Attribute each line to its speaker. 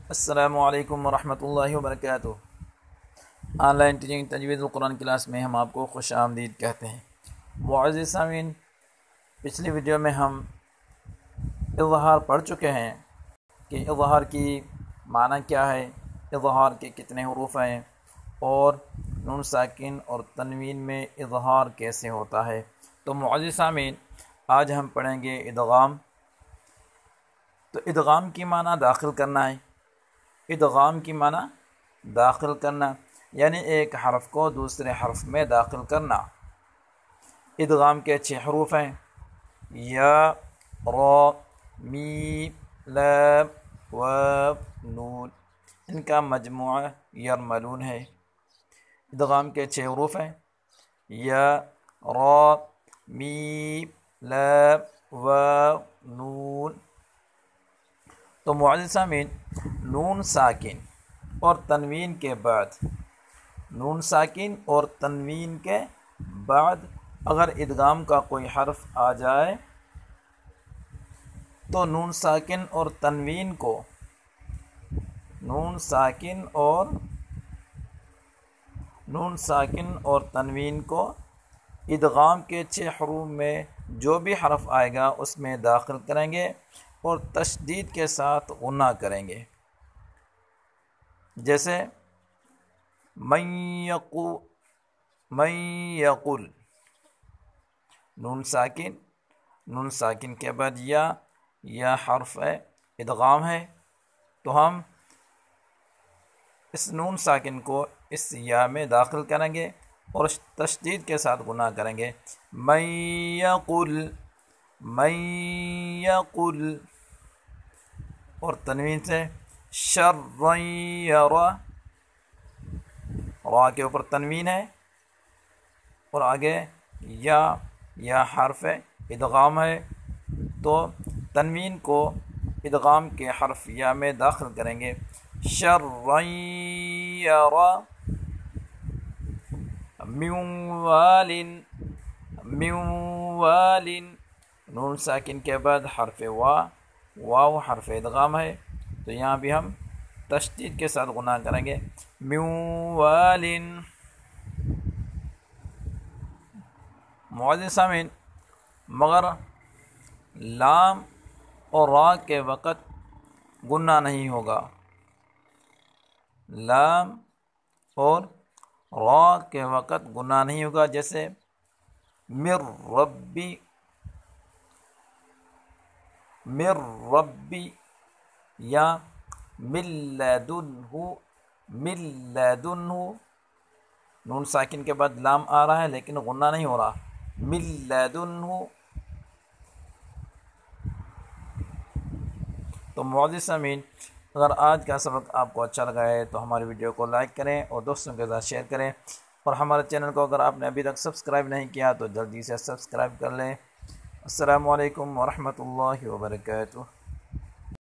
Speaker 1: السلام علیکم ورحمتہ اللہ وبرکاتہ۔ آن لائن ٹیچنگ تجویدالقرآن کلاس میں ہم آپ کو خوش آمدید کہتے ہیں۔ معزز سامعین، پچھلی ویڈیو میں ہم اظہار پڑھ چکے ہیں کہ اظہار کی معنی کیا ہے، اظہار کے کتنے حروف ہیں، اور نون ساکن اور تنوین میں اظہار کیسے ہوتا ہے۔ تو معزز سامعین، آج ہم پڑھیں گے ادغام۔ تو ادغام کی معنی داخل کرنا ہے۔ ادغام کی معنی داخل کرنا یعنی ایک حرف کو دوسرے حرف میں داخل کرنا۔ ادغام کے 6 حروف ہیں: یا، را، میم، لام، واو، نون۔ ان کا مجموعہ یرملون ہے۔ ادغام کے 6 حروف ہیں: یا، را، میم، لام، واو، نون۔ تو معزز سامعین، نون ساکن اور تنوین کے بعد اگر ادغام کا کوئی حرف آ جائے تو نون ساکن اور تنوین کو ادغام کے 6 حروف میں جو بھی حرف آئے گا اس میں داخل کریں گے اور تشدید کے ساتھ غنہ کریں گے۔ جیسے من یقول، نون ساکن کے بعد یا حرف ادغام ہے، تو ہم اس نون ساکن کو اس یا میں داخل کریں گے اور تشدید کے ساتھ غنہ کریں گے۔ من یقول، اور تنوین سے شرًا یرا، را کے اوپر تنوین ہے اور آگے یا حرف ادغام ہے، تو تنوین کو ادغام کے حرف یا میں داخل کریں گے۔ شرًا یرا من وال، نون ساکن کے بعد حرف واو حرف ادغام ہے، تو یہاں بھی ہم تشدید کے ساتھ غنہ کریں گے۔ من وال۔ معزز سامعین، مگر لام اور را کے وقت غنہ نہیں ہوگا۔ لام اور را کے وقت غنہ نہیں ہوگا، جیسے مر ربی یا من لدنہ، نون ساکن کے بعد لام آ رہا ہے لیکن غنہ نہیں ہو رہا۔ من لدنہ۔ تو معزز سامعین، اگر آج کا سبق آپ کو اچھا لگا ہے تو ہماری ویڈیو کو لائک کریں اور دوستوں کے ساتھ شیئر کریں، اور ہمارے چینل کو اگر آپ نے ابھی تک سبسکرائب نہیں کیا تو جلدی سے سبسکرائب کر لیں۔ السلام علیکم ورحمتہ اللہ وبرکاتہ۔